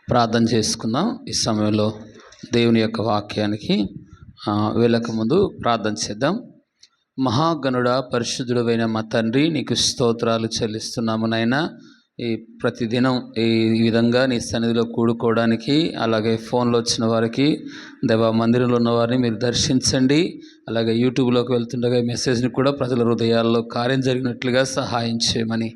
ప్రార్థన చేసుకుందాం. ఈ సమయంలో దేవుని యొక్క వాక్యానికి వెళ్ళక ముందు ప్రార్థన చేద్దాం. మహాగణుడా, పరిశుద్ధుడైన మా తండ్రి, నీకు స్తోత్రాలు చెల్లిస్తున్నాము నాయనా. ఈ ప్రతిదినం ఈ విధంగా నీ సన్నిధిలో కూడుకోవడానికి, అలాగే ఫోన్లో వచ్చిన వారికి, దేవా మందిరంలో ఉన్న వారిని మీరు దర్శించండి. అలాగే యూట్యూబ్లోకి వెళ్తుండగా మెసేజ్ని కూడా ప్రజల హృదయాల్లో కార్యం జరిగినట్లుగా సహాయం చేయమని,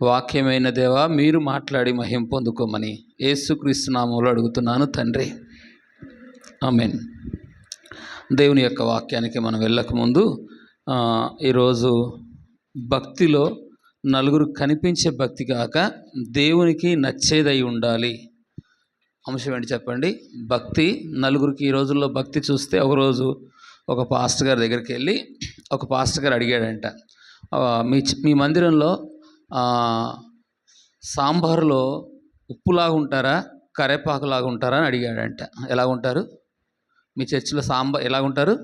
వాక్యమైన దేవా మీరు మాట్లాడి మహిమ పొందుకోమని యేసుక్రీస్తు నామములో అడుగుతున్నాను తండ్రి, ఆమేన్. దేవుని యొక్క వాక్యానికి మనం వెళ్ళకముందు ఈరోజు భక్తిలో నలుగురు కనిపించే భక్తి కాక దేవునికి నచ్చేదై ఉండాలి. అంశం ఏంటి చెప్పండి? భక్తి. నలుగురికి ఈ రోజుల్లో భక్తి చూస్తే, ఒకరోజు ఒక పాస్టర్ గారి దగ్గరికి వెళ్ళి ఒక పాస్టర్ గారు అడిగాడంట, మీ మందిరంలో సాంబారులో ఉప్పులాగా ఉంటారా, కరేపాకులాగా ఉంటారా అని అడిగాడంట. ఎలా ఉంటారు మీ చర్చిలో? ఎలాగుంటారు?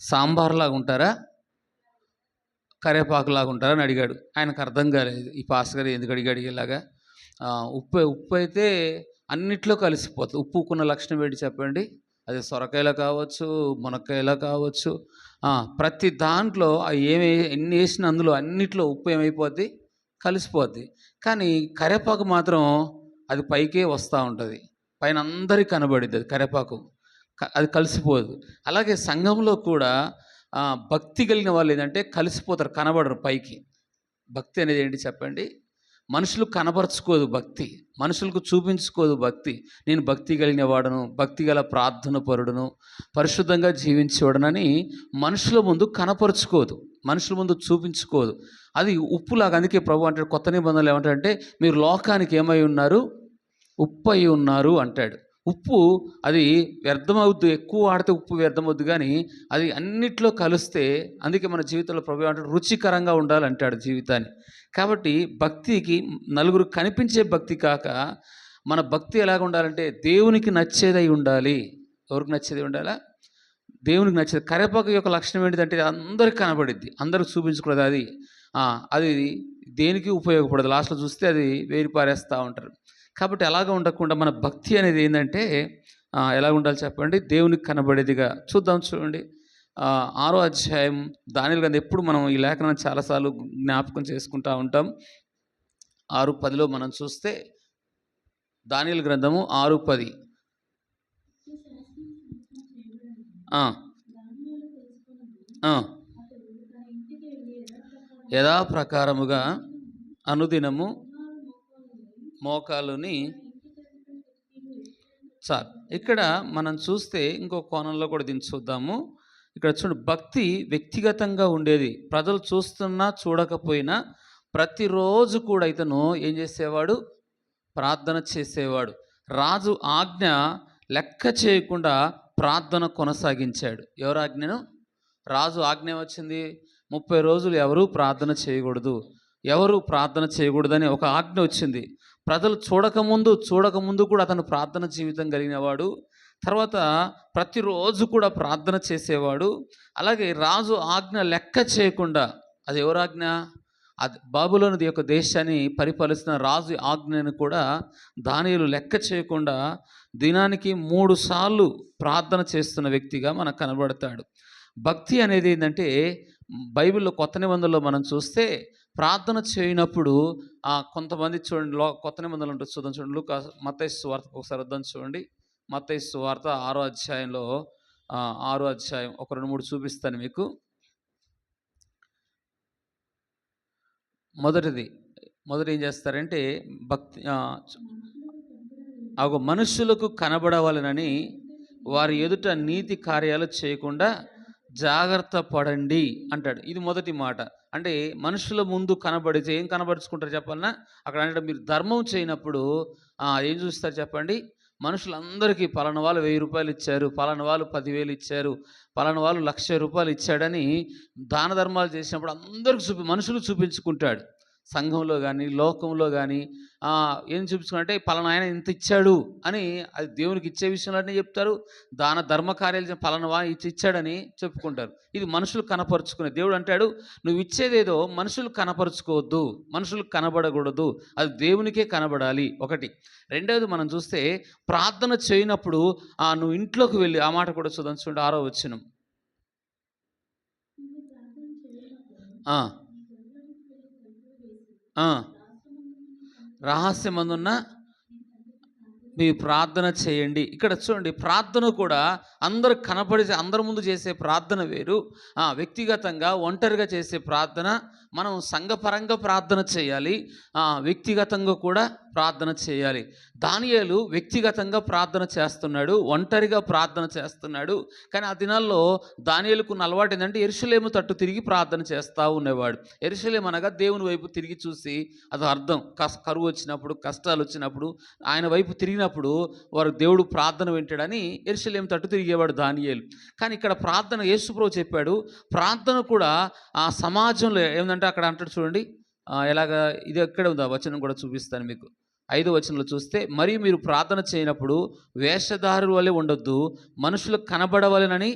సాంబార్లాగా ఉంటారా, కరేపాకులాగా ఉంటారా అని అడిగాడు. ఆయనకు అర్థం కాలేదు, ఈ పాస్టర్ గారు ఎందుకు అడిగాడు ఇలాగా. ఉప్పు అయితే అన్నిట్లో కలిసిపోతుంది. ఉప్పుకున్న లక్షణం ఏంటి చెప్పండి? అది సొరకాయలో కావచ్చు, మునక్కాయలో కావచ్చు, ప్రతి దాంట్లో ఎన్ని వేసిన అందులో అన్నిట్లో ఉప్పు ఏమైపోద్ది? కలిసిపోద్ది. కానీ కరేపాకు మాత్రం అది పైకే వస్తూ ఉంటుంది, పైన అందరికీ కనబడిద్ది అది కరేపాకు, అది కలిసిపోదు. అలాగే సంఘంలో కూడా భక్తి కలిగిన వాళ్ళు ఏంటంటే కలిసిపోతారు, కనబడరు పైకి. భక్తి అనేది ఏంటి చెప్పండి? మనుషులు కనబరుచుకోదు భక్తి, మనుషులకు చూపించుకోదు భక్తి. నేను భక్తి కలిగిన వాడను, భక్తి గల ప్రార్థన పరుడును, పరిశుద్ధంగా జీవించేవాడనని మనుషుల ముందు కనపరుచుకోదు, మనుషుల ముందు చూపించుకోదు. అది ఉప్పులాగా. అందుకే ప్రభు అంటాడు కొత్త నిబంధనలు ఏమంటాడంటే, మీరు లోకానికి ఏమై ఉన్నారు? ఉప్పు అయి ఉన్నారు అంటాడు. ఉప్పు అది వ్యర్థమవుద్దు, ఎక్కువ వాడితే ఉప్పు వ్యర్థమవుద్దు, కానీ అది అన్నిట్లో కలిస్తే, అందుకే మన జీవితంలో ప్రభు అంటాడు రుచికరంగా ఉండాలంటాడు జీవితాన్ని. కాబట్టి భక్తికి నలుగురు కనిపించే భక్తి కాక మన భక్తి ఎలాగ ఉండాలంటే దేవునికి నచ్చేదై ఉండాలి. ఎవరికి నచ్చేది ఉండాలా? దేవునికి నచ్చేది. కరేపాకు యొక్క లక్షణం ఏంటిదంటే అందరికి కనబడిద్ది, అందరికి చూపించుకోవద్దు. అది దేనికి ఉపయోగపడదు. లాస్ట్లో చూస్తే అది వేరి పారేస్తూ ఉంటారు. కాబట్టి అలాగా ఉండకుండా మన భక్తి అనేది ఏంటంటే ఎలా ఉండాలి చెప్పండి? దేవునికి కనబడేదిగా. చూడండి 6వ అధ్యాయం దానియేలు గ్రంథం. ఎప్పుడు మనం ఈ లేఖనాన్ని చాలాసార్లు జ్ఞాపకం చేసుకుంటూ ఉంటాం. 6:10లో మనం చూస్తే దానియేలు గ్రంథము 6:10. యథాప్రకారముగా అనుదినము మోకాలుని చాలు. ఇక్కడ మనం చూస్తే ఇంకో కోణంలో కూడా దీన్ని చూద్దాము. ఇక్కడ చూడండి, భక్తి వ్యక్తిగతంగా ఉండేది. ప్రజలు చూస్తున్నా చూడకపోయినా ప్రతిరోజు కూడా ఇతను ఏం చేసేవాడు? ప్రార్థన చేసేవాడు. రాజు ఆజ్ఞ లెక్క చేయకుండా ప్రార్థన కొనసాగించాడు. ఎవరు ఆజ్ఞను? రాజు ఆజ్ఞ వచ్చింది, 30 రోజులు ఎవరు ప్రార్థన చేయకూడదని ఒక ఆజ్ఞ వచ్చింది. ప్రజలు చూడకముందు కూడా అతను ప్రార్థన జీవితం కలిగిన వాడు. తర్వాత ప్రతిరోజు కూడా ప్రార్థన చేసేవాడు. అలాగే రాజు ఆజ్ఞ లెక్క చేయకుండా, అది ఎవరు ఆజ్ఞ? అది బబులోను యొక్క దేశాన్ని పరిపాలిస్తున్న రాజు ఆజ్ఞను కూడా దానియేలు లెక్క చేయకుండా దినానికి 3 సార్లు ప్రార్థన చేస్తున్న వ్యక్తిగా మనకు కనబడతాడు. భక్తి అనేది ఏంటంటే, బైబిల్లో కొత్త నిబంధనలో మనం చూస్తే ప్రార్థన చేయనప్పుడు కొంతమంది చూడండి, కొత్త నిబంధనలు ఉంటుంది. చూడండి మత్తయి సువార్త ఒకసారి వద్దాం. చూడండి మత్తయి సువార్త 6వ అధ్యాయంలో 6వ అధ్యాయం ఒక 2-3 చూపిస్తాను మీకు. మొదటి ఏం చేస్తారంటే, భక్తి మనుషులకు కనబడవాలనని వారి ఎదుట నీతి కార్యాలు చేయకుండా జాగ్రత్త పడండి అంటాడు. ఇది మొదటి మాట. అంటే మనుషుల ముందు కనబడితే ఏం కనబరుచుకుంటారు చెప్పాలన్నా? అక్కడ అంటే మీరు ధర్మం చేయనప్పుడు ఏం చూస్తారు చెప్పండి? మనుషులందరికీ పలానా వాళ్ళు 1000 రూపాయలు ఇచ్చారు, పలానా వాళ్ళు 10,000 ఇచ్చారు, పలానా వాళ్ళు 1,00,000 రూపాయలు ఇచ్చాడని దాన ధర్మాలు చేసినప్పుడు అందరికి మనుషులు చూపించుకుంటాడు. సంఘంలో కానీ, లోకంలో కానీ ఏం చూపించుకుంటే పలానా ఆయన ఇంత ఇచ్చాడు అని, అది దేవునికి ఇచ్చే విషయంలోనే చెప్తారు. దాన ధర్మ కార్యాలు పలానా ఇచ్చాడని చెప్పుకుంటారు. ఇది మనుషులు కనపరుచుకునే. దేవుడు అంటాడు, నువ్వు ఇచ్చేదేదో మనుషులు కనపరుచుకోవద్దు, మనుషులు కనబడకూడదు, అది దేవునికే కనబడాలి. ఒకటి. రెండవది మనం చూస్తే ప్రార్థన చేయనప్పుడు నువ్వు ఇంట్లోకి వెళ్ళి, ఆ మాట కూడా చూద్దాం, చూడండి 6వ వచనం. రహస్యమందున్న మీ ప్రార్థన చేయండి. ఇక్కడ చూడండి, ప్రార్థన కూడా అందరూ కనపడి అందరి ముందు చేసే ప్రార్థన వేరు, వ్యక్తిగతంగా ఒంటరిగా చేసే ప్రార్థన. మనం సంఘపరంగా ప్రార్థన చేయాలి, వ్యక్తిగతంగా కూడా ప్రార్థన చేయాలి. దానియేలు వ్యక్తిగతంగా ప్రార్థన చేస్తున్నాడు, ఒంటరిగా ప్రార్థన చేస్తున్నాడు. కానీ ఆ దినాల్లో దానియేలుకున్న అలవాటు ఏంటంటే యెరూషలేము తట్టు తిరిగి ప్రార్థన చేస్తూ ఉండేవాడు. యెరూషలేము అనగా దేవుని వైపు తిరిగి చూసి, అది అర్థం. కరువు వచ్చినప్పుడు, కష్టాలు వచ్చినప్పుడు ఆయన వైపు తిరిగినప్పుడు వారు దేవుడు ప్రార్థన వింటాడని యెరూషలేము తట్టు తిరిగేవాడు దానియేలు. కానీ ఇక్కడ ప్రార్థన యేసుప్రభువు చెప్పాడు, ప్రార్థన కూడా ఆ సమాజంలో ఏంటంటే అక్కడ అంటాడు చూడండి, ఎలాగా, ఇది ఎక్కడ ఉందా వచనం కూడా చూపిస్తాను మీకు. 5వ వచనంలో చూస్తే, మరియు మీరు ప్రార్థన చేయనప్పుడు వేషధారుల వలె ఉండొద్దు, మనుషులకు కనబడవలెనని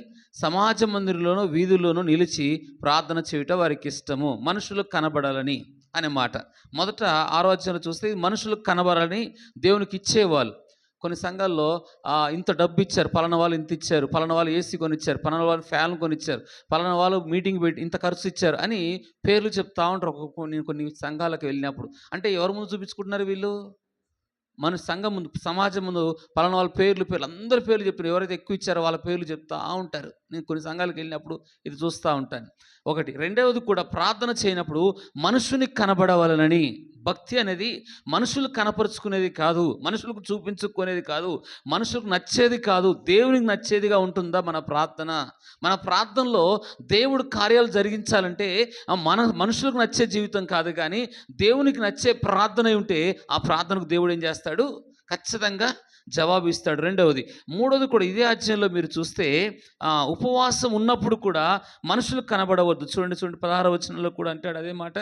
సమాజ మందిరంలోనూ వీధుల్లోనూ నిలిచి ప్రార్థన చేయుట వారికి ఇష్టము. మనుషులకు కనబడాలని అనే మాట. మొదట 6వ వచనంలో చూస్తే మనుషులకు కనబడాలని దేవునికి ఇచ్చేవాళ్ళు. కొన్ని సంఘాల్లో ఇంత డబ్బు ఇచ్చారు, పలానా వాళ్ళు ఇంత ఇచ్చారు, పలానా వాళ్ళు ఏసీ కొనిచ్చారు, పలానా వాళ్ళు ఫ్యాన్ కొనిచ్చారు, పలానా వాళ్ళు మీటింగ్ పెట్టి ఇంత ఖర్చు ఇచ్చారు అని పేర్లు చెప్తా ఉంటారు. నేను కొన్ని సంఘాలకు వెళ్ళినప్పుడు, అంటే ఎవరి ముందు చూపించుకుంటున్నారు వీళ్ళు? మన సంఘం ముందు, సమాజం ముందు పలానా వాళ్ళ పేర్లు అందరి పేర్లు చెప్పారు. ఎవరైతే ఎక్కువ ఇచ్చారో వాళ్ళ పేర్లు చెప్తూ ఉంటారు. నేను కొన్ని సంఘాలకు వెళ్ళినప్పుడు ఇది చూస్తూ ఉంటాను. ఒకటి. రెండవది కూడా, ప్రార్థన చేయనప్పుడు మనుషునికి కనబడవలనని. భక్తి అనేది మనుషులు కనపరుచుకునేది కాదు, మనుషులకు చూపించుకునేది కాదు, మనుషులకు నచ్చేది కాదు, దేవునికి నచ్చేదిగా ఉంటుందా మన ప్రార్థన? మన ప్రార్థనలో దేవుడు కార్యాలు జరిగించాలంటే మనుషులకు నచ్చే జీవితం కాదు, కానీ దేవునికి నచ్చే ప్రార్థన ఉంటే ఆ ప్రార్థనకు దేవుడు ఏం చేస్తాడు? ఖచ్చితంగా జవాబు ఇస్తాడు. రెండవది. మూడవది కూడా ఇదే అధ్యాయంలో మీరు చూస్తే, ఉపవాసం ఉన్నప్పుడు కూడా మనుషులకు కనబడవద్దు. చూడండి 16వ వచనంలో కూడా అంటాడు అదే మాట.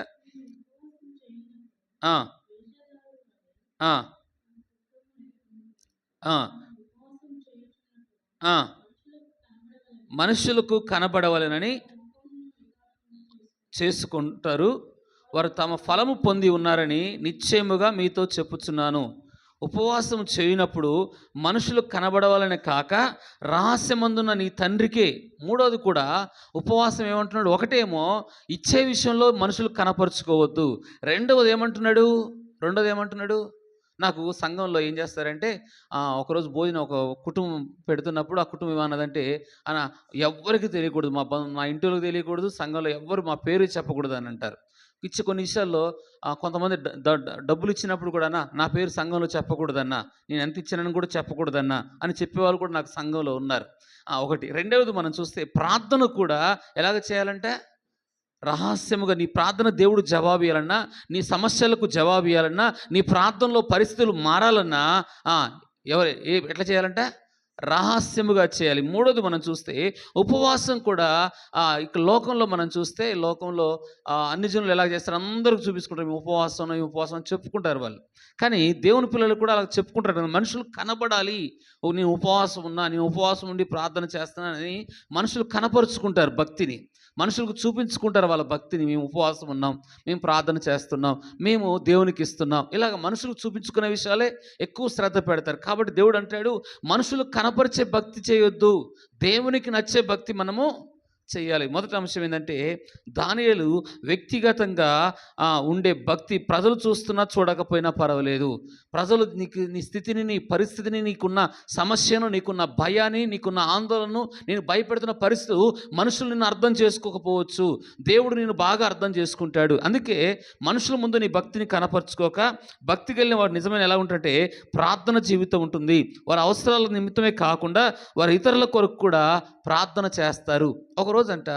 మనుషులకు కనబడవలెనని చేసుకుంటారు, వారు తమ ఫలము పొంది ఉన్నారని నిశ్చయముగా మీతో చెప్పుచున్నాను. ఉపవాసం చేయనప్పుడు మనుషులు కనబడవాలని కాక రహస్యమందున్న నీ తండ్రికే. మూడోది కూడా ఉపవాసం ఏమంటున్నాడు? ఒకటేమో ఇచ్చే విషయంలో మనుషులు కనపరుచుకోవద్దు. రెండవది ఏమంటున్నాడు? నాకు సంఘంలో ఏం చేస్తారంటే, ఒకరోజు భోజనం ఒక కుటుంబం పెడుతున్నప్పుడు ఆ కుటుంబం ఏమన్నదంటే, ఎవ్వరికి తెలియకూడదు, మా ఇంటిలోకి తెలియకూడదు, సంఘంలో ఎవ్వరు మా పేరు చెప్పకూడదు అని అంటారు. కొన్ని విషయాల్లో కొంతమంది డబ్బులు ఇచ్చినప్పుడు కూడా, నా పేరు సంఘంలో చెప్పకూడదన్నా, నేను ఎంత ఇచ్చానని కూడా చెప్పకూడదన్నా అని చెప్పేవాళ్ళు కూడా నాకు సంఘంలో ఉన్నారు. ఒకటి. రెండవది మనం చూస్తే, ప్రార్థన కూడా ఎలాగ చేయాలంటే రహస్యముగా. నీ ప్రార్థన దేవుడు జవాబు ఇవ్వాలన్నా, నీ సమస్యలకు జవాబు ఇవ్వాలన్నా, నీ ప్రార్థనలో పరిస్థితులు మారాలన్నా ఎట్లా చేయాలంటే రహస్యముగా చేయాలి. మూడోది మనం చూస్తే, ఉపవాసం కూడా ఇక లోకంలో మనం చూస్తే, లోకంలో అన్ని జనులు ఎలా చేస్తారు? అందరికి చూపించుకుంటారు, ఉపవాసం చెప్పుకుంటారు వాళ్ళు. కానీ దేవుని పిల్లలు కూడా అలా చెప్పుకుంటారు. మనుషులు కనబడాలి, నేను ఉపవాసం ఉన్నా, నేను ఉపవాసం ఉండి ప్రార్థన చేస్తున్నానని మనుషులు కనపరుచుకుంటారు భక్తిని. మనుషులకు చూపించుకుంటారు వాళ్ళ భక్తిని. మేము ఉపవాసం ఉన్నాం, మేము ప్రార్థన చేస్తున్నాం, మేము దేవునికి ఇస్తున్నాం, ఇలాగ మనుషులకు చూపించుకునే విషయాలే ఎక్కువ శ్రద్ధ పెడతారు. కాబట్టి దేవుడు అంటాడు, మనుషులు కనపరిచే భక్తి చేయొద్దు, దేవునికి నచ్చే భక్తి మనము చేయాలి. మొదటి అంశం ఏంటంటే, దానియేలు వ్యక్తిగతంగా ఉండే భక్తి. ప్రజలు చూస్తున్నా చూడకపోయినా పర్వాలేదు, ప్రజలు నీ స్థితిని, నీ పరిస్థితిని, నీకున్న సమస్యను, నీకున్న భయాన్ని, నీకున్న ఆందోళనను, నేను భయపెడుతున్న పరిస్థితి మనుషులు నిన్ను అర్థం చేసుకోకపోవచ్చు, దేవుడు నిన్ను బాగా అర్థం చేసుకుంటాడు. అందుకే మనుషుల ముందు నీ భక్తిని కనపరుచుకోక, భక్తికి వెళ్ళిన వాడు నిజమైన ఎలా ఉంటుంటే ప్రార్థన జీవితం ఉంటుంది. వారి అవసరాల నిమిత్తమే కాకుండా వారి ఇతరుల కొరకు కూడా ప్రార్థన చేస్తారు. ఒకరోజంట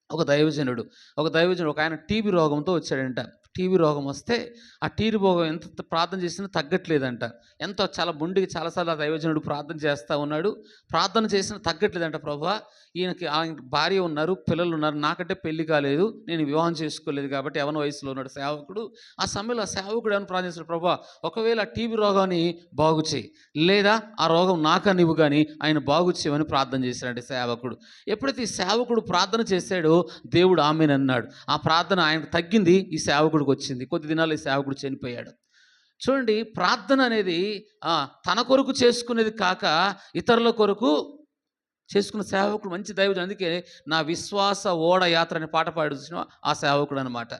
ఒక దైవజనుడు ఒక ఆయన టీబీ రోగంతో వచ్చాడంట. టీబీ రోగం వస్తే ఆ టీబీ రోగం ఎంత ప్రార్థన చేసినా తగ్గట్లేదంట. ఎంతో చాలా మొండిగా చాలాసార్లు ఆ దైవజనుడు ప్రార్థన చేస్తూ ఉన్నాడు. ప్రార్థన చేసినా తగ్గట్లేదంట. ప్రభువా, ఆయనకి భార్య ఉన్నారు, పిల్లలు ఉన్నారు, నాకంటే పెళ్లి కాలేదు, నేను వివాహం చేసుకోలేదు కాబట్టి యవన వయసులో ఉన్నాడు సేవకుడు. ఆ సమయంలో ఆ సేవకుడు ఏమైనా ప్రార్థన చేశాడు, ప్రభువా ఒకవేళ ఆ టీబీ రోగాన్ని బాగు చేయి, లేదా ఆ రోగం నాకనివ్వు కానీ ఆయన బాగు చేయమని ప్రార్థన చేశాడంటే సేవకుడు. ఎప్పుడైతే ఈ సేవకుడు ప్రార్థన చేశాడో దేవుడు ఆమేనన్నాడు. ఆ ప్రార్థన ఆయనకు తగ్గింది, ఈ సేవకుడికి వచ్చింది. కొద్ది దినాలు ఈ సేవకుడు చనిపోయాడు. చూడండి, ప్రార్థన అనేది తన కొరకు చేసుకునేది కాక ఇతరుల కొరకు చేసుకున్న సేవకుడు మంచి దైవజనుడు. అందుకే నా విశ్వాస ఓడ యాత్ర అనే పాట పాడి చూసిన ఆ సేవకుడు అనమాట.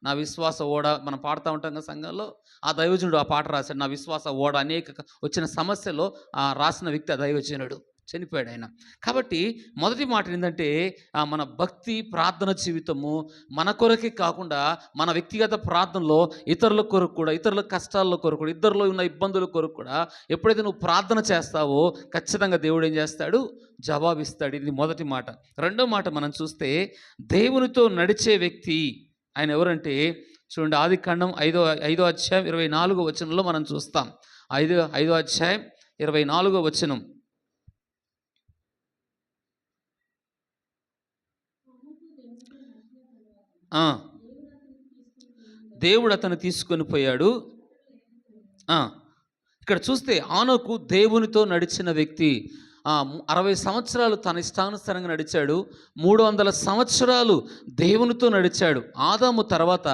నా విశ్వాస ఓడ మనం పాడుతూ ఉంటాం కదా సంఘంలో. ఆ దైవజనుడు ఆ పాట రాశాడు. నా విశ్వాస ఓడ అనేక వచ్చిన సమస్యలో రాసిన వ్యక్తి ఆ దైవజనుడు. చనిపోయాడు ఆయన. కాబట్టి మొదటి మాట ఏంటంటే మన భక్తి ప్రార్థన జీవితము మన కొరకే కాకుండా మన వ్యక్తిగత ప్రార్థనలో ఇతరుల కొరకు కూడా, ఇతరుల కష్టాల కొరకు కూడా, ఇద్దరిలో ఉన్న ఇబ్బందుల కొరకు కూడా ఎప్పుడైతే నువ్వు ప్రార్థన చేస్తావో ఖచ్చితంగా దేవుడు ఏం చేస్తాడు? జవాబిస్తాడు. ఇది మొదటి మాట. రెండో మాట మనం చూస్తే దేవునితో నడిచే వ్యక్తి ఆయన ఎవరంటే, చూడండి, ఆదికాండం 5వ అధ్యాయం 24వ వచనంలో మనం చూస్తాం. 5వ అధ్యాయం 24వ వచనం. దేవుడు అతను తీసుకొని పోయాడు. ఇక్కడ చూస్తే ఆనోకు దేవునితో నడిచిన వ్యక్తి. 60 సంవత్సరాలు తన ఇష్టానుసారంగా నడిచాడు. 300 సంవత్సరాలు దేవునితో నడిచాడు. ఆదాము తర్వాత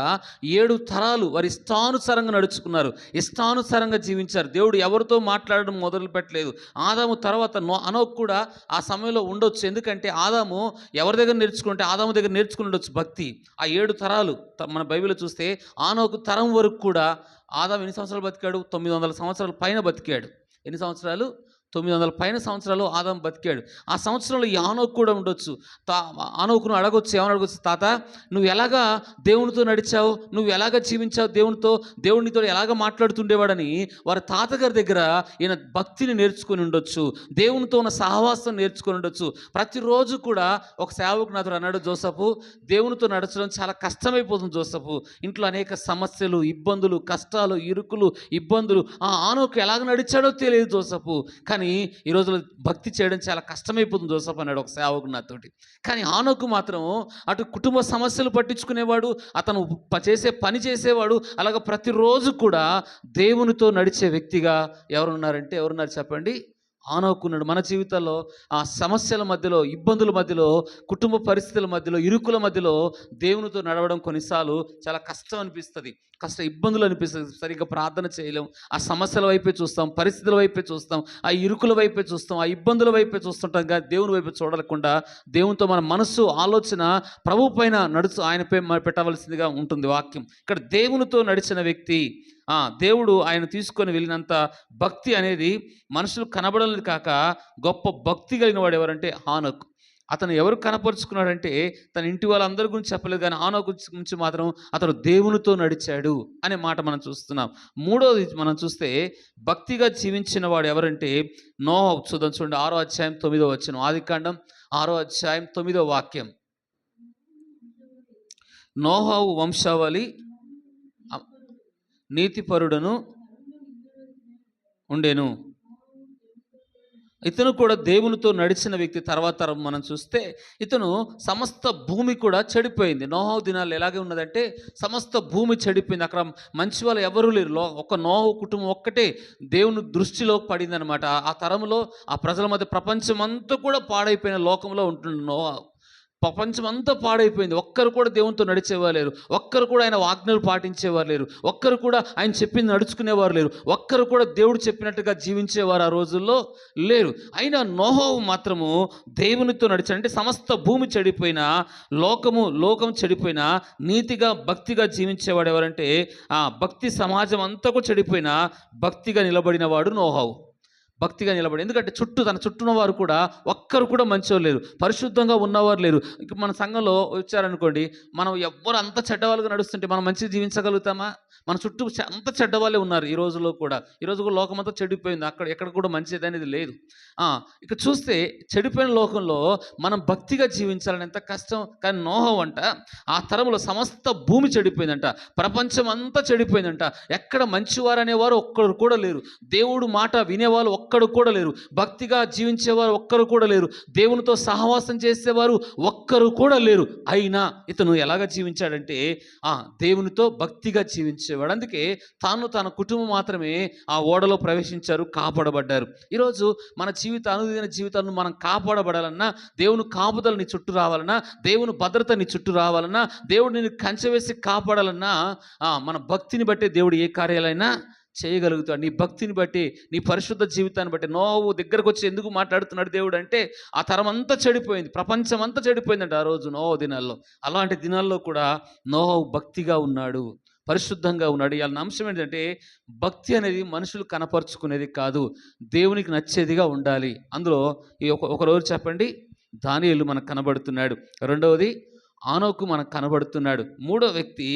7 తరాలు వారి ఇష్టానుసారంగా నడుచుకున్నారు, ఇష్టానుసారంగా జీవించారు. దేవుడు ఎవరితో మాట్లాడడం మొదలు పెట్టలేదు. ఆదాము తర్వాత అనోకు కూడా ఆ సమయంలో ఉండొచ్చు. ఎందుకంటే ఆదాము ఎవరి దగ్గర నేర్చుకుంటే ఆదాము దగ్గర నేర్చుకుని ఉండొచ్చు భక్తి. ఆ 7 తరాలు మన బైబిల్లో చూస్తే ఆనోకు తరం వరకు కూడా ఆదాము ఎన్ని సంవత్సరాలు బతికాడు? 900 సంవత్సరాల పైన బతికాడు. ఎన్ని సంవత్సరాలు? 900 పైన సంవత్సరాలు ఆదాము బతికాడు. ఆ సంవత్సరంలో ఈ ఆనోకు కూడా ఉండొచ్చు. ఆనోకును అడగొచ్చు, ఏమని అడగొచ్చు? తాత, నువ్వు ఎలాగా దేవునితో నడిచావు, నువ్వు ఎలాగ జీవించావు, దేవునితో ఎలాగ మాట్లాడుతుండేవాడని వారి తాతగారి దగ్గర ఈయన భక్తిని నేర్చుకొని ఉండొచ్చు, దేవునితో ఉన్న సహవాసం నేర్చుకొని ఉండొచ్చు. ప్రతిరోజు కూడా ఒక సేవకు నాతో అన్నాడు, జోసఫు, దేవునితో నడచడం చాలా కష్టమైపోతుంది జోసఫు, ఇంట్లో అనేక సమస్యలు, ఇబ్బందులు, కష్టాలు, ఇరుకులు, ఇబ్బందులు. ఆనోకు ఎలాగ నడిచాడో తెలియదు జోసఫు, కానీ ఈ రోజులో భక్తి చేయడం చాలా కష్టమైపోతుంది జోసఫ్ అన్నాడు ఒక సేవకుడు నాతోటి. కానీ ఆనోకు మాత్రం అటు కుటుంబ సమస్యలు పట్టించుకునేవాడు, అతను చేసే పని చేసేవాడు. అలాగ ప్రతిరోజు కూడా దేవునితో నడిచే వ్యక్తిగా ఎవరున్నారు చెప్పండి? ఆనోకున్నాడు. మన జీవితాల్లో ఆ సమస్యల మధ్యలో, ఇబ్బందుల మధ్యలో, కుటుంబ పరిస్థితుల మధ్యలో, ఇరుకుల మధ్యలో దేవునితో నడవడం కొన్నిసార్లు చాలా కష్టం అనిపిస్తుంది, ఇబ్బందులు అనిపిస్తుంది. సరిగ్గా ప్రార్థన చేయలేం. ఆ సమస్యల వైపే చూస్తాం, పరిస్థితుల వైపే చూస్తాం, ఆ ఇరుకుల వైపే చూస్తాం, ఆ ఇబ్బందుల వైపే చూస్తుంటాం. కానీ దేవుని వైపు చూడకుండా దేవునితో మన మనస్సు, ఆలోచన ప్రభు పైన ఆయనపై పెట్టవలసిందిగా ఉంటుంది వాక్యం. ఇక్కడ దేవునితో నడిచిన వ్యక్తి, దేవుడు ఆయన తీసుకొని వెళ్ళినంత భక్తి అనేది మనుషులు కనబడలేదు కాక గొప్ప భక్తి కలిగిన వాడు ఎవరంటే ఆనోకు. అతను ఎవరు కనపరుచుకున్నాడంటే తన ఇంటి వాళ్ళందరి గురించి చెప్పలేదు, కానీ ఆనోకు గురించి మాత్రం అతను దేవునితో నడిచాడు అనే మాట మనం చూస్తున్నాం. మూడోది మనం చూస్తే భక్తిగా జీవించిన వాడు ఎవరంటే నోహు. చూడండి, 6వ అధ్యాయం 9వ వచనం. ఆదికాండం 6వ అధ్యాయం 9వ వాక్యం. నోహు వంశావళి నీతిపరుడను ఉండెను. ఇతను కూడా దేవునితో నడిచిన వ్యక్తి. తర్వాత మనం చూస్తే ఇతను సమస్త భూమి కూడా చెడిపోయింది. నోహు దినాలు ఎలాగే ఉన్నదంటే సమస్త భూమి చెడిపోయింది. అక్కడ మంచి వాళ్ళు ఎవరూ లేరు. ఒక నోహు కుటుంబం ఒక్కటే దేవుని దృష్టిలో పడింది అనమాట. ఆ తరంలో ఆ ప్రజల మధ్య ప్రపంచం అంతా కూడా పాడైపోయిన లోకంలో ఉంటుండే నోహు. ప్రపంచం అంతా పాడైపోయింది. ఒక్కరు కూడా దేవునితో నడిచేవారు లేరు, ఒక్కరు కూడా ఆయన ఆజ్ఞలు పాటించేవారు లేరు, ఒక్కరు కూడా ఆయన చెప్పింది నడుచుకునేవారు లేరు, ఒక్కరు కూడా దేవుడు చెప్పినట్టుగా జీవించేవారు ఆ రోజుల్లో లేరు. అయినా నోహు మాత్రము దేవునితో నడిచాడు. అంటే సమస్త భూమి చెడిపోయినా, లోకం చెడిపోయినా నీతిగా భక్తిగా జీవించేవాడు ఎవరంటే భక్తి సమాజం అంతా కూడా చెడిపోయినా భక్తిగా నిలబడిన వాడు నోహు. భక్తిగా నిలబడి. ఎందుకంటే తన చుట్టూ ఉన్నవారు కూడా ఒక్కరు కూడా మంచోళ్ళు లేరు, పరిశుద్ధంగా ఉన్నవారు లేరు. ఇక మన సంఘంలో వచ్చారనుకోండి, మనం ఎవ్వరు అంత చెడ్డవాళ్ళుగా నడుస్తుంటే మనం మంచిగా జీవించగలుగుతామా? మన చుట్టూ అంత చెడ్డవాళ్ళే ఉన్నారు ఈ రోజులో కూడా. ఈ రోజు కూడా లోకమంతా చెడిపోయింది, అక్కడ ఎక్కడ కూడా మంచిది అనేది లేదు. ఇక చూస్తే చెడిపోయిన లోకంలో మనం భక్తిగా జీవించాలని ఎంత కష్టం. కానీ నోహ అంట ఆ తరంలో సమస్త భూమి చెడిపోయిందంట, ప్రపంచం అంతా చెడిపోయిందంట. ఎక్కడ మంచివారు అనేవారు ఒక్కరు కూడా లేరు, దేవుడు మాట వినేవాళ్ళు ఒక్కడు కూడా లేరు, భక్తిగా జీవించేవారు ఒక్కరు కూడా లేరు, దేవునితో సహవాసం చేసేవారు ఒక్కరు కూడా లేరు. అయినా ఇతను ఎలాగ జీవించాడంటే దేవునితో భక్తిగా జీవించేవాడు. అందుకే తన కుటుంబం మాత్రమే ఆ ఓడలో ప్రవేశించారు, కాపాడబడ్డారు. ఈరోజు మన అనుదిన జీవితాలను మనం కాపాడబడాలన్నా, దేవుని కాపుదల నీ చుట్టూ రావాలన్నా, దేవుని భద్రత నీ చుట్టూ రావాలన్నా, దేవుడు నిన్ను కంచె వేసి కాపాడాలన్నా మన భక్తిని బట్టి దేవుడు ఏ కార్యాలైనా చేయగలుగుతాడు. నీ భక్తిని బట్టి, నీ పరిశుద్ధ జీవితాన్ని బట్టి. నోహు దగ్గరకు వచ్చి ఎందుకు మాట్లాడుతున్నాడు దేవుడు అంటే, ఆ తరం అంతా చెడిపోయింది, ప్రపంచం అంతా చెడిపోయిందంట ఆ రోజు నోహు దినాల్లో. అలాంటి దినాల్లో కూడా నోహు భక్తిగా ఉన్నాడు, పరిశుద్ధంగా ఉన్నాడు. ఇవాళ అంశం ఏంటంటే, భక్తి అనేది మనుషులు కనపరుచుకునేది కాదు, దేవునికి నచ్చేదిగా ఉండాలి. అందులో ఒకరోజు చెప్పండి, దానియేలు మనకు కనబడుతున్నాడు. రెండవది ఆనోకు మనకు కనబడుతున్నాడు. మూడో వ్యక్తి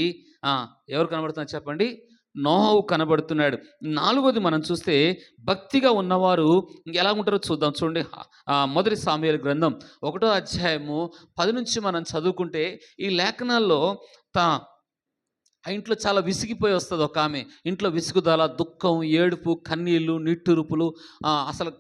ఎవరు కనబడుతున్నారు చెప్పండి, నోహు కనబడుతున్నాడు. నాలుగోది మనం చూస్తే భక్తిగా ఉన్నవారు ఎలా ఉంటారో చూద్దాం. చూడండి, మొదటి సాముయేలు గ్రంథం 1వ అధ్యాయము 10 నుంచి మనం చదువుకుంటే, ఈ లేఖనాల్లో ఆ ఇంట్లో చాలా విసిగిపోయి వస్తుంది ఒక ఆమె. ఇంట్లో విసుగుదల, దుఃఖం, ఏడుపు, కన్నీళ్ళు, నిట్టూర్పులు, అసలు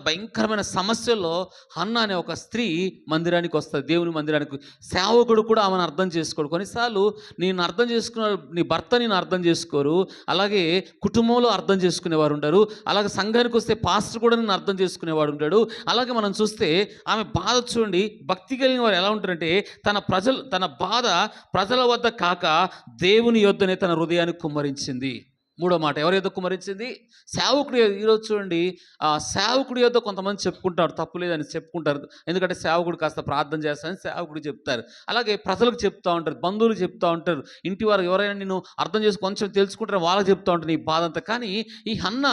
భయంకరమైన సమస్యల్లో హన్నా అనే ఒక స్త్రీ మందిరానికి వస్తుంది, దేవుని మందిరానికి. సేవకుడు కూడా ఆమెను అర్థం చేసుకోడు. కొన్నిసార్లు నేను అర్థం చేసుకున్న నీ భర్త నేను అర్థం చేసుకోరు, అలాగే కుటుంబంలో అర్థం చేసుకునేవారు ఉంటారు, అలాగే సంఘానికి వస్తే పాస్టర్ కూడా నేను అర్థం చేసుకునేవాడు ఉంటాడు. అలాగే మనం చూస్తే ఆమె బాధ చూడండి, భక్తి కలిగిన వారు ఎలా ఉంటారంటే, తన బాధ ప్రజల వద్ద కాక దేవుని యొద్దనే తన హృదయాన్ని కుమ్మరించింది. మూడో మాట, ఎవరి యొద్ద కుమ్మరించింది? సేవకుడి. ఈరోజు చూడండి, సేవకుడి యొద్ద కొంతమంది చెప్పుకుంటారు, తప్పు లేదని చెప్పుకుంటారు, ఎందుకంటే సేవకుడు కాస్త ప్రార్థన చేస్తారని సేవకుడు చెప్తారు. అలాగే ప్రజలకు చెప్తూ ఉంటారు, బంధువులు చెప్తూ ఉంటారు, ఇంటి వారు ఎవరైనా నిన్ను అర్థం చేసి కొంచెం తెలుసుకుంటారు, వాళ్ళకి చెప్తూ ఉంటారు నీ బాధ అంతా. కానీ ఈ హన్నా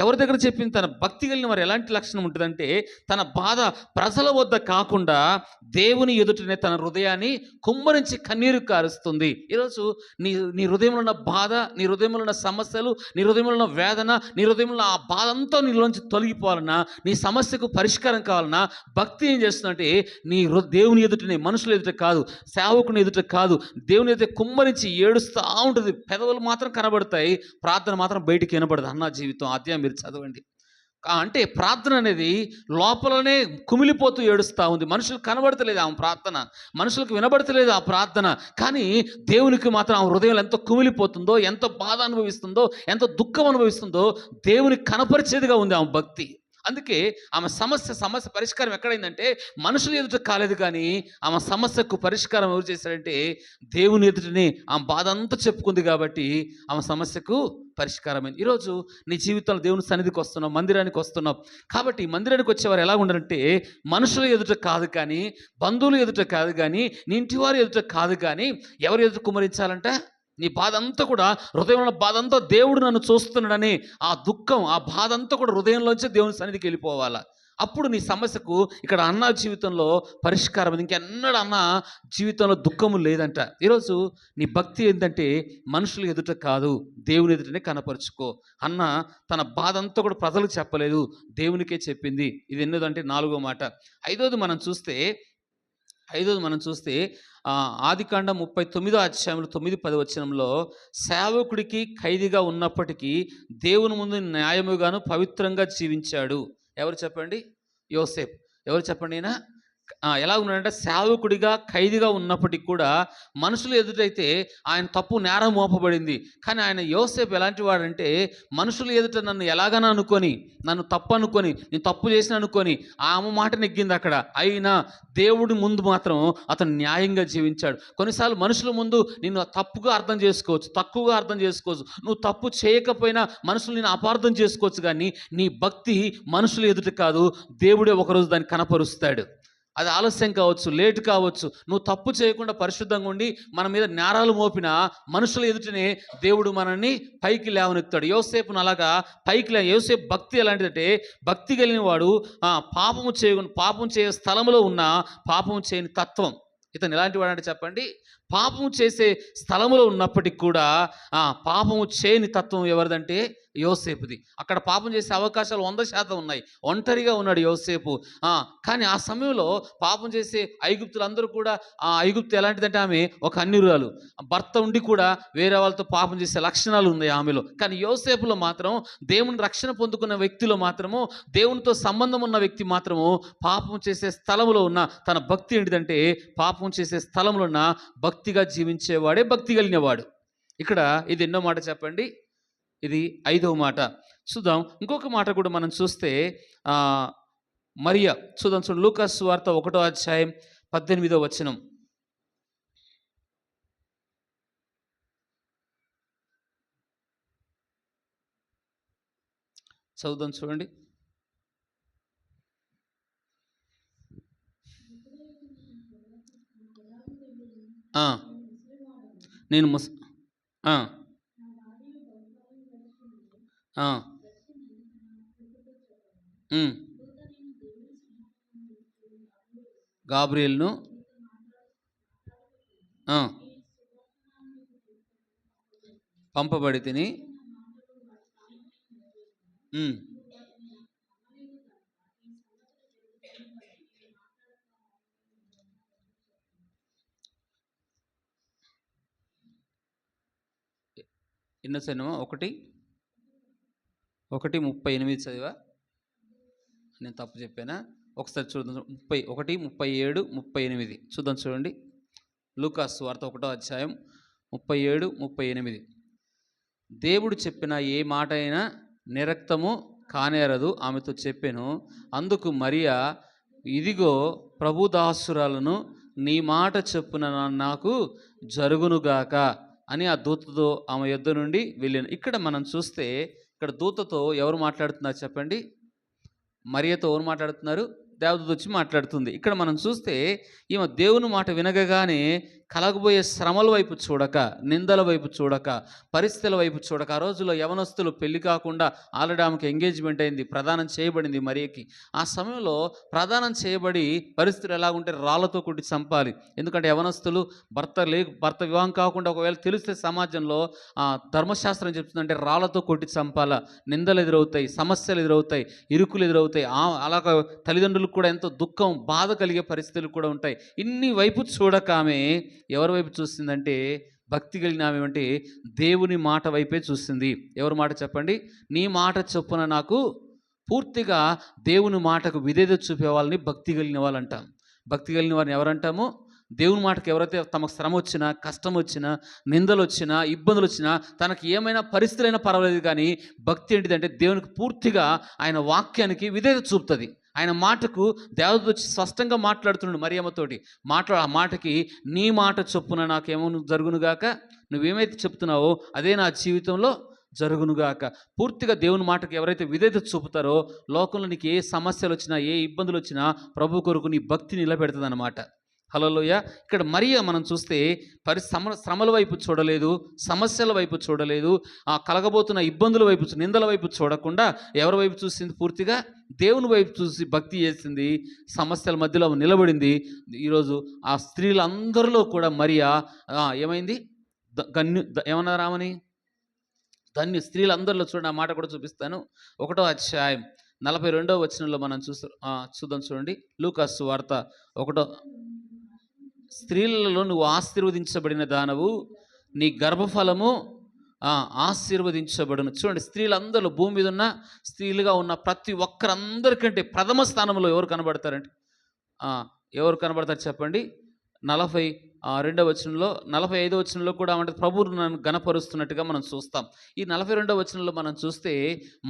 ఎవరి దగ్గర చెప్పింది? తన భక్తి కలిగిన వారు ఎలాంటి లక్షణం ఉంటుందంటే, తన బాధ ప్రజల వద్ద కాకుండా దేవుని ఎదుటనే తన హృదయాన్ని కుమ్మరించి కన్నీరు కారుస్తుంది. ఈరోజు నీ హృదయంలో ఉన్న బాధ, నీ హృదయంలో ఉన్న సమస్యలు, నీ హృదయంలో ఉన్న వేదన, నీ హృదయంలో ఆ బాధ అంతా నీలోంచి తొలగిపోవాలన్నా, నీ సమస్యకు పరిష్కారం కావాలన్నా, భక్తి ఏం చేస్తుందంటే, దేవుని ఎదుటనే, మనుషుల ఎదుట కాదు, సేవకుని ఎదుట కాదు, దేవుని ఎదుట కుమ్మరించి ఏడుస్తూ ఉంటుంది. పెదవులు మాత్రం కనబడతాయి, ప్రార్థన మాత్రం బయటికి వినబడదు. అన్న జీవితం అధ్యాయం మీరు చదవండి. అంటే ప్రార్థన అనేది లోపలనే కుమిలిపోతూ ఏడుస్తూ ఉంది. మనుషులకు కనబడతలేదు ఆమె ప్రార్థన, మనుషులకు వినబడతలేదు ఆ ప్రార్థన, కానీ దేవునికి మాత్రం ఆమె హృదయంలో ఎంత కుమిలిపోతుందో, ఎంత బాధ అనుభవిస్తుందో, ఎంత దుఃఖం అనుభవిస్తుందో దేవునికి కనపరిచేదిగా ఉంది ఆమె భక్తి. అందుకే ఆమె సమస్య పరిష్కారం ఎక్కడైందంటే, మనుషులు ఎదుట కాలేదు, కానీ ఆమె సమస్యకు పరిష్కారం ఎవరు చేశాడంటే, దేవుని ఎదుటనే ఆమె బాధ అంతా చెప్పుకుంది కాబట్టి ఆమె సమస్యకు పరిష్కారమైంది. ఈరోజు నీ జీవితంలో దేవుని సన్నిధికి వస్తున్నావు, మందిరానికి వస్తున్నావు కాబట్టి మందిరానికి వచ్చేవారు ఎలా ఉండాలంటే, మనుషుల ఎదుట కాదు కానీ, బంధువులు ఎదుట కాదు కానీ, నీ ఇంటి వారి ఎదుట కాదు కానీ, ఎవరి ఎదుట కుమ్మరించాలంటే, నీ బాధ అంతా కూడా, హృదయంలో బాధ అంతా దేవుడు నన్ను చూస్తున్నాడని ఆ దుఃఖం, ఆ బాధ అంతా కూడా హృదయంలోంచి దేవుని సన్నిధికి వెళ్ళిపోవాలా. అప్పుడు నీ సమస్యకు ఇక్కడ అన్న జీవితంలో పరిష్కారం. ఇంకెన్నడూ అన్న జీవితంలో దుఃఖము లేదంట. ఈరోజు నీ భక్తి ఏంటంటే, మనుషులు ఎదుట కాదు, దేవుని ఎదుటనే కనపరుచుకో. అన్న తన బాధ అంతా కూడా ప్రజలకు చెప్పలేదు, దేవునికే చెప్పింది. ఇది ఎన్నోదంటే 4వ మాట. ఐదోది మనం చూస్తే ఆదికాండం 39వ అధ్యాయంలో 9-10 వచనంలో, సేవకుడికి ఖైదీగా ఉన్నప్పటికీ దేవుని ముందు న్యాయముగాను పవిత్రంగా జీవించాడు. ఎవరు చెప్పండి? యోసేపు. ఎవరు చెప్పండి? ఈయన ఎలా ఉన్నాడంటే, సేవకుడిగా ఖైదీగా ఉన్నప్పటికీ కూడా మనుషులు ఎదుటైతే ఆయన తప్పు నేరం మోపబడింది, కానీ ఆయన యోసేపు ఎలాంటి వాడంటే, మనుషులు ఎదుట నన్ను ఎలాగైనా అనుకొని, నన్ను తప్పు అనుకొని, నేను తప్పు చేసిన అనుకొని ఆమె మాట నెగ్గింది అక్కడ. అయినా దేవుడి ముందు మాత్రం అతను న్యాయంగా జీవించాడు. కొన్నిసార్లు మనుషుల ముందు నిన్ను తప్పుగా అర్థం చేసుకోవచ్చు, తక్కువగా అర్థం చేసుకోవచ్చు, నువ్వు తప్పు చేయకపోయినా మనుషులు నేను అపార్థం చేసుకోవచ్చు, కానీ నీ భక్తి మనుషులు ఎదుట కాదు, దేవుడే ఒకరోజు దాన్ని కనపరుస్తాడు. అది ఆలస్యం కావచ్చు, లేట్ కావచ్చు. నువ్వు తప్పు చేయకుండా పరిశుద్ధంగా ఉండి మన మీద నేరాలు మోపిన మనుషుల ఎదుటనే దేవుడు మనల్ని పైకి లేవనెత్తాడు. యోసేపును అలాగా యోసేపు భక్తి ఎలాంటిదంటే, భక్తి కలిగిన వాడు పాపం చేయ స్థలంలో ఉన్న పాపము చేయని తత్వం. ఇతను ఎలాంటి వాడంటే చెప్పండి, పాపము చేసే స్థలములో ఉన్నప్పటికి కూడా పాపము చేయని తత్వం ఎవరిదంటే యోసేపుది. అక్కడ పాపం చేసే అవకాశాలు 100% ఉన్నాయి. ఒంటరిగా ఉన్నాడు యోసేపు. కానీ ఆ సమయంలో పాపం చేసే ఐగుప్తులందరూ కూడా, ఐగుప్తు ఎలాంటిదంటే ఆమె ఒక అన్యురాలు, భర్త ఉండి కూడా వేరే వాళ్ళతో పాపం చేసే లక్షణాలు ఉన్నాయి ఆమెలో. కానీ యోసేపులో మాత్రం, దేవుని రక్షణ పొందుకున్న వ్యక్తిలో మాత్రము, దేవునితో సంబంధం ఉన్న వ్యక్తి మాత్రము పాపం చేసే స్థలంలో ఉన్న తన భక్తి ఏంటిదంటే, పాపం చేసే స్థలంలో ఉన్న భక్తిగా జీవించేవాడే భక్తి కలిగినవాడు. ఇక్కడ ఇది ఎన్నో మాట చెప్పండి, ఇది 5వ మాట. చూద్దాం ఇంకొక మాట కూడా మనం చూస్తే, మరియా చూద్దాం. లూకాసు సువార్త 1వ అధ్యాయం 18వ వచనం. చదువుదాం చూడండి. నేను గాబ్రియేలును పంపబడి తిని ఎన్నో సైన్యమా 1:38 చదివా, నేను తప్పు చెప్పానా? ఒకసారి చూద్దాం. 31, 37, 38 చూద్దాం చూడండి. లూకాసు సువార్త 1వ అధ్యాయం 37, 38. దేవుడు చెప్పిన ఏ మాట అయినా నిరక్తము కానేరదు ఆమెతో చెప్పాను. అందుకు మరియా, ఇదిగో ప్రభుదాసురాలను, నీ మాట చొప్పున నాకు జరుగునుగాక అని ఆ దూతతో ఆమె యొద్ద నుండి వెళ్ళాను. ఇక్కడ మనం చూస్తే, ఇక్కడ దూతతో ఎవరు మాట్లాడుతున్నారు చెప్పండి? మరియతో ఎవరు మాట్లాడుతున్నారు? దేవదూత వచ్చి మాట్లాడుతుంది. ఇక్కడ మనం చూస్తే, ఈమె దేవుని మాట వినగానే కలగబోయే శ్రమల వైపు చూడక, నిందల వైపు చూడక, పరిస్థితుల వైపు చూడక, ఆ రోజుల్లో యవనస్తులు పెళ్లి కాకుండా ఆల్రెడీ ఆమెకి ఎంగేజ్మెంట్ అయింది, ప్రదానం చేయబడింది మరియకి. ఆ సమయంలో ప్రదానం చేయబడి పరిస్థితులు ఎలాగుంటే రాళ్లతో కొట్టి చంపాలి. ఎందుకంటే యవనస్తులు భర్త వివాహం కాకుండా ఒకవేళ తెలిస్తే సమాజంలో ధర్మశాస్త్రం చెప్తుందంటే రాళ్లతో కొట్టి చంపాలా. నిందలు ఎదురవుతాయి, సమస్యలు ఎదురవుతాయి, ఇరుకులు ఎదురవుతాయి. అలాగ తల్లిదండ్రులకు కూడా ఎంతో దుఃఖం, బాధ కలిగే పరిస్థితులు కూడా ఉంటాయి. ఇన్ని వైపు చూడక ఆమె ఎవరి వైపు చూస్తుందంటే, భక్తి కలిగిన ఆమె అంటే దేవుని మాట వైపే చూస్తుంది. ఎవరి మాట చెప్పండి? నీ మాట చొప్పున నాకు, పూర్తిగా దేవుని మాటకు విధేయత చూపే వాళ్ళని భక్తి కలిగిన వాళ్ళు అంటాం. భక్తి కలిగిన వారిని ఎవరంటాము? దేవుని మాటకు ఎవరైతే తమకు శ్రమ వచ్చినా, కష్టం వచ్చినా, నిందలు వచ్చినా, ఇబ్బందులు వచ్చినా, తనకి ఏమైనా పరిస్థితులైనా పర్వాలేదు, కానీ భక్తి ఏంటిదంటే దేవునికి పూర్తిగా ఆయన వాక్యానికి విధేయత చూపుతుంది. ఆయన మాటకు దేవదూత వచ్చి స్పష్టంగా మాట్లాడుతున్నాడు మరియమ్మతోటి. ఆ మాటకి, నీ మాట చొప్పున నాకేమో జరుగునుగాక, నువ్వేమైతే చెప్తున్నావో అదే నా జీవితంలో జరుగునుగాక. పూర్తిగా దేవుని మాటకు ఎవరైతే విధేయత చూపుతారో, లోకంలో నీకు ఏ సమస్యలు వచ్చినా, ఏ ఇబ్బందులు వచ్చినా, ప్రభు కొరకు నీ భక్తి నిలబెడుతుంది అన్నమాట. హల్లెలూయా. ఇక్కడ మరియ మనం చూస్తే శ్రమల వైపు చూడలేదు, సమస్యల వైపు చూడలేదు, కలగబోతున్న ఇబ్బందుల వైపు, నిందల వైపు చూడకుండా ఎవరి వైపు చూసింది? పూర్తిగా దేవుని వైపు చూసి భక్తి చేసింది. సమస్యల మధ్యలో నిలబడింది. ఈరోజు ఆ స్త్రీలందరిలో కూడా మరియ ఏమైంది? ఏమన్నా రామని ధన్య స్త్రీలందరిలో చూడండి. ఆ మాట కూడా చూపిస్తాను. 1వ అధ్యాయం 42వ వచనంలో మనం చూద్దాం చూడండి. లూకాసు సువార్త 1. స్త్రీలలో నువ్వు ఆశీర్వదించబడిన దానవు, నీ గర్భఫలము ఆశీర్వదించబడును. చూడండి, స్త్రీలందరూ, భూమి మీద ఉన్న స్త్రీలుగా ఉన్న ప్రతి ఒక్కరందరికంటే ప్రథమ స్థానంలో ఎవరు కనబడతారంటే, ఎవరు కనబడతారు చెప్పండి? 42వ వచనంలో, 45వ వచనంలో కూడా అంటే ప్రభువును నన్ను గణపరుస్తున్నట్టుగా మనం చూస్తాం. ఈ 42వ వచనంలో మనం చూస్తే,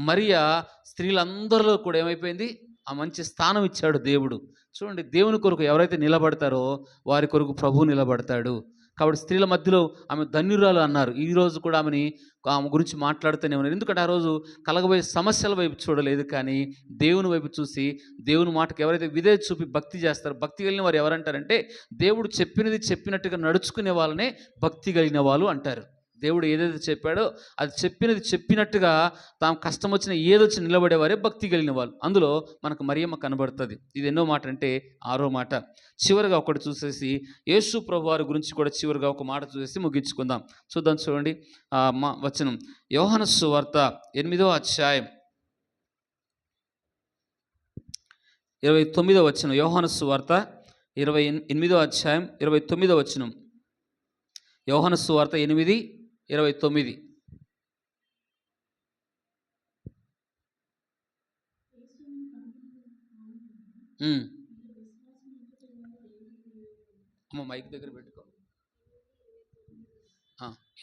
మరియా స్త్రీలందరిలో కూడా ఏమైపోయింది? ఆ మంచి స్థానం ఇచ్చాడు దేవుడు. చూడండి, దేవుని కొరకు ఎవరైతే నిలబడతారో వారి కొరకు ప్రభువు నిలబడతాడు. కాబట్టి స్త్రీల మధ్యలో ఆమె ధన్యురాలు అన్నారు. ఈరోజు కూడా ఆమె గురించి మాట్లాడుతూనే ఉన్నారు. ఎందుకంటే ఆ రోజు కలగబోయే సమస్యల వైపు చూడలేదు, కానీ దేవుని వైపు చూసి దేవుని మాటకు ఎవరైతే విధేయత చూపి భక్తి చేస్తారో, భక్తి కలిగిన వారు ఎవరంటారంటే దేవుడు చెప్పినది చెప్పినట్టుగా నడుచుకునే వాళ్ళనే భక్తి కలిగిన వాళ్ళు అంటారు. దేవుడు ఏదైతే చెప్పాడో అది చెప్పినది చెప్పినట్టుగా తాము కష్టం వచ్చిన ఏదొచ్చి నిలబడేవారే భక్తి కలిగిన వాళ్ళు. అందులో మనకు మరియమ్మ కనబడుతుంది. ఇది ఎన్నో మాట అంటే 6వ మాట. చివరిగా ఒకటి చూసేసి యేసు ప్రభువారి గురించి కూడా చివరిగా ఒక మాట చూసేసి ముగించుకుందాం. చూద్దాం, చూడండి వచనం. యోహాను సువార్త 8వ అధ్యాయం 29వ వచనం. యోహాను సువార్త 28వ అధ్యాయం 29వ వచనం. యోహాను సువార్త 8:29. అమ్మ మైక్ దగ్గర పెట్టుకో.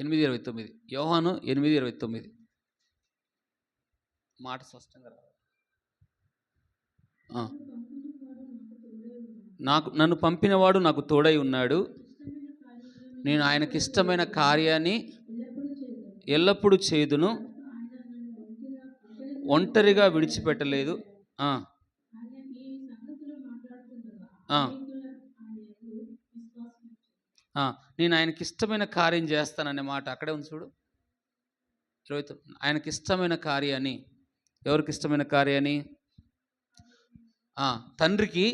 8:29. యోహాను 8:29. మాట స్పష్టంగా రావాలి. నన్ను పంపినవాడు నాకు తోడై ఉన్నాడు, నేను ఆయనకి ఇష్టమైన కార్యాన్ని ఎల్లప్పుడూ చేయుదును, ఒంటరిగా విడిచిపెట్టలేదు. నేను ఆయనకి ఇష్టమైన కార్యం చేస్తాననే మాట అక్కడే ఉంది చూడు. ఆయనకి ఇష్టమైన కార్యాన్ని, ఎవరికి ఇష్టమైన కార్యాన్ని? తండ్రికి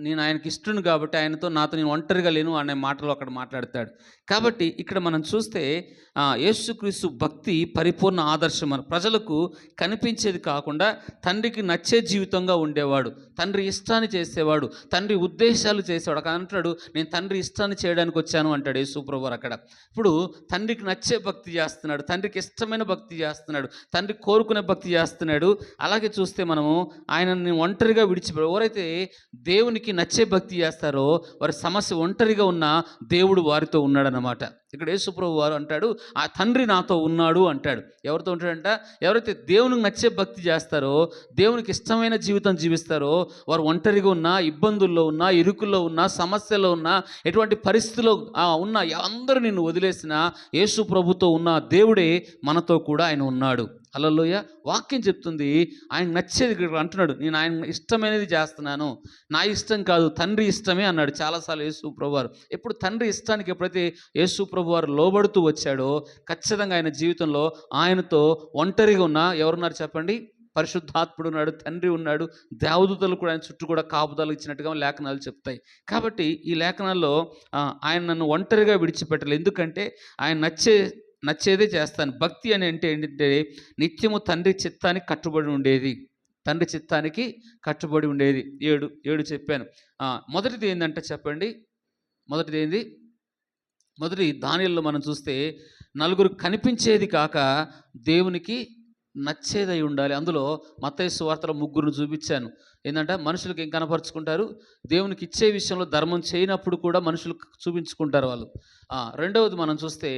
నేను ఆయనకి ఇష్టను కాబట్టి నాతో నేను ఒంటరిగా లేను అనే మాటలు అక్కడ మాట్లాడతాడు. కాబట్టి ఇక్కడ మనం చూస్తే యేసుక్రీస్తు భక్తి పరిపూర్ణ ఆదర్శం. మన ప్రజలకు కనిపించేది కాకుండా తండ్రికి నచ్చే జీవితంగా ఉండేవాడు, తండ్రి ఇష్టాన్ని చేసేవాడు, తండ్రి ఉద్దేశాలు చేసేవాడు. అక్కడ అంటాడు, నేను తండ్రి ఇష్టాన్ని చేయడానికి వచ్చాను అంటాడు యేసుప్రభువారు అక్కడ. ఇప్పుడు తండ్రికి నచ్చే భక్తి చేస్తున్నాడు, తండ్రికి ఇష్టమైన భక్తి చేస్తున్నాడు, తండ్రి కోరుకునే భక్తి చేస్తున్నాడు. అలాగే చూస్తే మనము ఆయనని ఒంటరిగా విడిచిపెట్టాడు. ఎవరైతే దేవునికి నచ్చే భక్తి చేస్తారో వారి సమస్య ఒంటరిగా ఉన్న దేవుడు వారితో ఉన్నాడన్నమాట. ఇక్కడ యేసుప్రభు వారు అంటాడు, ఆ తండ్రి నాతో ఉన్నాడు అంటాడు. ఎవరితో ఉంటాడంట? ఎవరైతే దేవునికి నచ్చే భక్తి చేస్తారో, దేవునికి ఇష్టమైన జీవితం జీవిస్తారో వారు ఒంటరిగా ఉన్నా, ఇబ్బందుల్లో ఉన్నా, ఇరుకుల్లో ఉన్నా, సమస్యలో ఉన్నా, ఎటువంటి పరిస్థితుల్లో ఉన్న అందరూ నిన్ను వదిలేసిన యేసుప్రభుతో ఉన్న దేవుడే మనతో కూడా ఆయన ఉన్నాడు. హల్లెలూయా. వాక్యం చెప్తుంది ఆయన నచ్చేది అంటున్నాడు, నేను ఆయన ఇష్టమైనది చేస్తున్నాను, నా ఇష్టం కాదు తండ్రి ఇష్టమే అన్నాడు చాలాసార్లు యేసుప్రభు వారు. ఎప్పుడు తండ్రి ఇష్టానికి ఎప్పుడైతే యేసుప్రభు వారు లోబడుతూ వచ్చాడో ఖచ్చితంగా ఆయన జీవితంలో ఆయనతో ఒంటరిగా ఉన్న ఎవరున్నారు చెప్పండి? పరిశుద్ధాత్ముడు ఉన్నాడు, తండ్రి ఉన్నాడు, దేవదూతలు కూడా ఆయన చుట్టూ కూడా కాపుదలు ఇచ్చినట్టుగా లేఖనాలు చెప్తాయి. కాబట్టి ఈ లేఖనాల్లో ఆయన నన్ను ఒంటరిగా విడిచిపెట్టలేదు, ఎందుకంటే ఆయన నచ్చేదే చేస్తాను. భక్తి అని అంటే ఏంటంటే నిత్యము తండ్రి చిత్తానికి కట్టుబడి ఉండేది, తండ్రి చిత్తానికి కట్టుబడి ఉండేది. ఏడు చెప్పాను. మొదటిది ఏంటంటే చెప్పండి, మొదటి దానిలో మనం చూస్తే నలుగురు కనిపించేది కాక దేవునికి నచ్చేదై ఉండాలి. అందులో మత్తయి సువార్తలో ముగ్గురును చూపించాను. ఏంటంటే మనుషులకు ఏం కనపరుచుకుంటారు? దేవునికి ఇచ్చే విషయంలో ధర్మం చేయనప్పుడు కూడా మనుషులు చూపించుకుంటారు వాళ్ళు. రెండవది మనం చూస్తే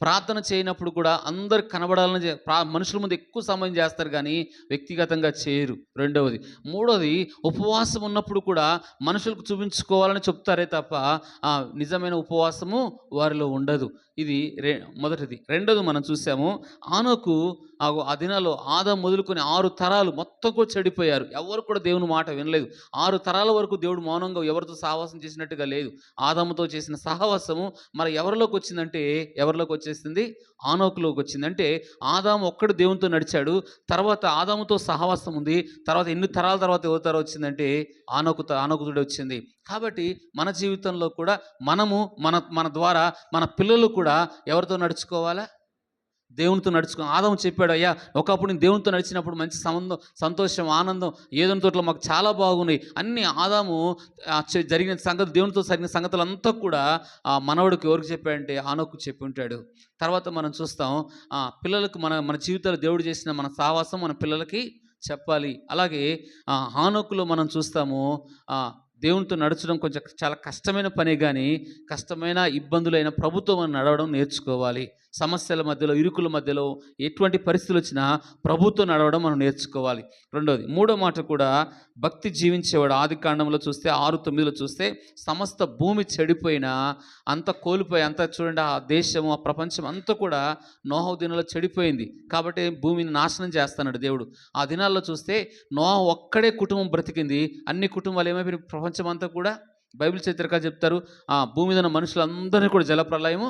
ప్రార్థన చేయనప్పుడు కూడా అందరికి కనబడాలని మనుషుల ముందు ఎక్కువ సమయం చేస్తారు కానీ వ్యక్తిగతంగా చేయరు. రెండవది. మూడవది, ఉపవాసం ఉన్నప్పుడు కూడా మనుషులకు చూపించుకోవాలని చెప్తారే తప్ప నిజమైన ఉపవాసము వారిలో ఉండదు. ఇది మొదటిది. రెండవది మనం చూసాము, ఆనోకు ఆ దినాల్లో ఆదాము మొదలుకొని 6 తరాలు మొత్తం కూడా చెడిపోయారు. ఎవరు కూడా దేవుని మాట వినలేదు. 6 తరాల వరకు దేవుడు మౌనంగా ఎవరితో సహవాసం చేసినట్టుగా లేదు. ఆదాముతో చేసిన సహవాసము మరి ఎవరిలోకి వచ్చేసింది? ఆనోకులోకి వచ్చింది. అంటే ఆదాము ఒక్కడు దేవునితో నడిచాడు, తర్వాత ఆదాముతో సహవాసం ఉంది, తర్వాత ఎన్ని తరాల తర్వాత ఎవరు వచ్చిందంటే ఆనోకుతుడే వచ్చింది. కాబట్టి మన జీవితంలో కూడా మనము మన ద్వారా మన పిల్లలు కూడా ఎవరితో నడుచుకోవాలా? దేవునితో ఆదాము చెప్పాడు, అయ్యా ఒకప్పుడు నేను దేవునితో నడిచినప్పుడు మంచి సంతోషం, ఆనందం, ఏదైనా తోటలో మాకు చాలా బాగున్నాయి. అన్ని ఆదాము జరిగిన సంగతి, దేవునితో జరిగిన సంగతులంతా కూడా మనవడికి ఎవరికి చెప్పాడంటే ఆనోకు చెప్పి ఉంటాడు. తర్వాత మనం చూస్తాం, పిల్లలకు మన జీవితాలు దేవుడు చేసిన మన సహవాసం మన పిల్లలకి చెప్పాలి. అలాగే హానోకులో మనం చూస్తాము, దేవునితో నడచడం చాలా కష్టమైన పని, కానీ కష్టమైన ఇబ్బందులైన ప్రభుత్వం నడవడం నేర్చుకోవాలి. సమస్యల మధ్యలో, ఇరుకుల మధ్యలో ఎటువంటి పరిస్థితులు వచ్చినా ప్రభుతో నడవడం మనం నేర్చుకోవాలి. రెండోది, మూడో మాట కూడా భక్తి జీవించేవాడు. ఆదికాండంలో చూస్తే 6:9 చూస్తే సమస్త భూమి చెడిపోయినా, అంత కోల్పోయి, అంతా చూడండి, ఆ దేశం, ఆ ప్రపంచం అంతా కూడా నోహ దినాల్లో చెడిపోయింది. కాబట్టి భూమిని నాశనం చేస్తున్నాడు దేవుడు. ఆ దినాల్లో చూస్తే నోహ ఒక్కడే కుటుంబం బ్రతికింది. అన్ని కుటుంబాలు ఏమైపోయినాయి? ప్రపంచం అంతా కూడా బైబిల్ చరిత్రకారులు చెప్తారు, ఆ భూమి మీద ఉన్న మనుషులందరినీ కూడా జలప్రలయము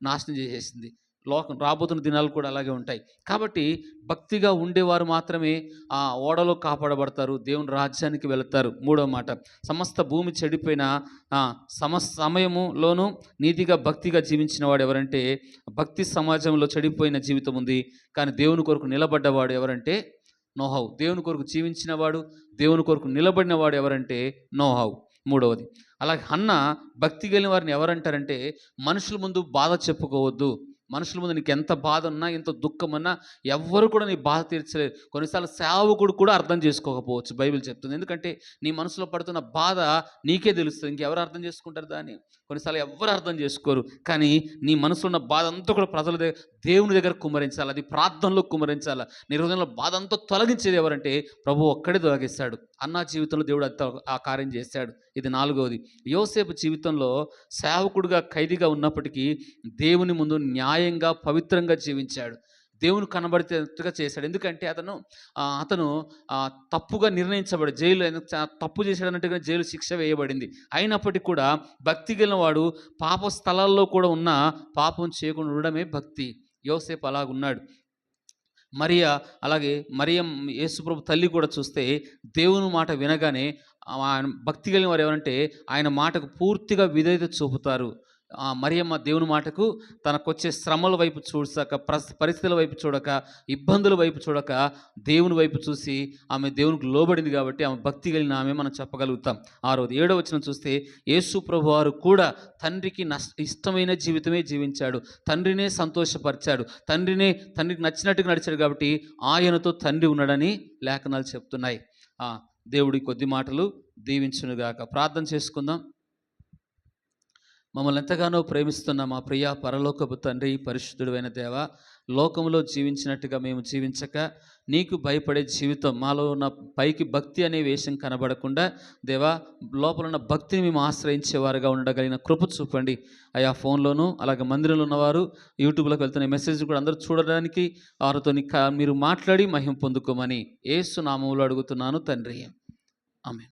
నాశనం చేసేసింది. లోకం రాబోతున్న దినాలు కూడా అలాగే ఉంటాయి. కాబట్టి భక్తిగా ఉండేవారు మాత్రమే ఆ ఓడలో కాపాడబడతారు, దేవుని రాజ్యానికి వెళతారు. మూడవ మాట, సమస్త భూమి చెడిపోయిన సమయములోనూ నీతిగా భక్తిగా జీవించిన వాడు ఎవరంటే, భక్తి సమాజంలో చెడిపోయిన జీవితం ఉంది, కానీ దేవుని కొరకు నిలబడ్డవాడు ఎవరంటే నోహవు. దేవుని కొరకు జీవించిన వాడు, దేవుని కొరకు నిలబడిన వాడు ఎవరంటే నోహవు. మూడవది, అలాగే హన్న భక్తి కలిగిన వారిని ఎవరంటారంటే, మనుషుల ముందు బాధ చెప్పుకోవద్దు. మనుషుల ముందు నీకు ఎంత బాధ ఉన్నా, ఎంత దుఃఖం ఉన్నా ఎవ్వరు కూడా నీ బాధ తీర్చలేరు. కొన్నిసార్లు సేవకుడు కూడా అర్థం చేసుకోకపోవచ్చు, బైబిల్ చెప్తుంది. ఎందుకంటే నీ మనసులో పడుతున్న బాధ నీకే తెలుస్తుంది, ఇంకెవరు అర్థం చేసుకుంటారు దాన్ని? కొన్నిసార్లు ఎవ్వరు అర్థం చేసుకోరు. కానీ నీ మనసులో ఉన్న బాధ అంతా కూడా ప్రజల దగ్గర, దేవుని దగ్గర కుమ్మరించాలి, అది ప్రార్థనలో కుమ్మరించాలి. నీ హృదయంలో బాధ అంతా తొలగించేది ఎవరంటే ప్రభు ఒక్కడే తొలగిస్తాడు. అన్న జీవితంలో దేవుడు ఆ కార్యం చేశాడు. ఇది నాలుగవది, యోసేపు జీవితంలో సేవకుడుగా ఖైదీగా ఉన్నప్పటికీ దేవుని ముందు న్యాయంగా పవిత్రంగా జీవించాడు. దేవుని కనబడితేట్టుగా చేశాడు. ఎందుకంటే అతను తప్పుగా నిర్ణయించబడి జైలు, తప్పు చేశాడన్నట్టుగా జైలు శిక్ష వేయబడింది. అయినప్పటికీ కూడా భక్తి కలిగిన వాడు పాప స్థలాల్లో కూడా ఉన్న పాపం చేయకుండా ఉండడమే భక్తి. యోసేపు అలాగున్నాడు. మరియా, అలాగే మరియం యేసుప్రభు తల్లి కూడా చూస్తే దేవుని మాట వినగానే ఆయన భక్తి కలిగిన వారు ఎవరంటే ఆయన మాటకు పూర్తిగా విధేయత చూపుతారు. మరియమ్మ దేవుని మాటకు తనకొచ్చే శ్రమల వైపు చూడక, పరిస్థితుల వైపు చూడక, ఇబ్బందుల వైపు చూడక దేవుని వైపు చూసి ఆమె దేవునికి లోబడింది. కాబట్టి ఆమె భక్తి కలిగిన ఆమె మనం చెప్పగలుగుతాం. 7వ వచనం చూస్తే యేసు ప్రభు వారు కూడా తండ్రికి ఇష్టమైన జీవితమే జీవించాడు, తండ్రినే సంతోషపరిచాడు, తండ్రికి నచ్చినట్టుగా నడిచాడు. కాబట్టి ఆయనతో తండ్రి ఉన్నాడని లేఖనాలు చెప్తున్నాయి. దేవుడి కొద్ది మాటలు దీవించునుగాక. ప్రార్థన చేసుకుందాం. మమ్మల్ని ఎంతగానో ప్రేమిస్తున్న మా ప్రియ పరలోకపు తండ్రి, పరిశుద్ధుడైన దేవ, లోకంలో జీవించినట్టుగా మేము జీవించక నీకు భయపడే జీవితం మాలో ఉన్న పైకి భక్తి అనే వేషం కనబడకుండా దేవా, లోపల ఉన్న భక్తిని మేము ఆశ్రయించేవారుగా ఉండగలిగిన కృప చూపండి అయా. ఫోన్లోను అలాగే మందిరంలో ఉన్నవారు, యూట్యూబ్లోకి వెళ్తున్న మెసేజ్ కూడా అందరూ చూడడానికి వారితో మీరు మాట్లాడి మహిమ పొందుకోమని యేసు నామములో అడుగుతున్నాను తండ్రి, ఆమేన్.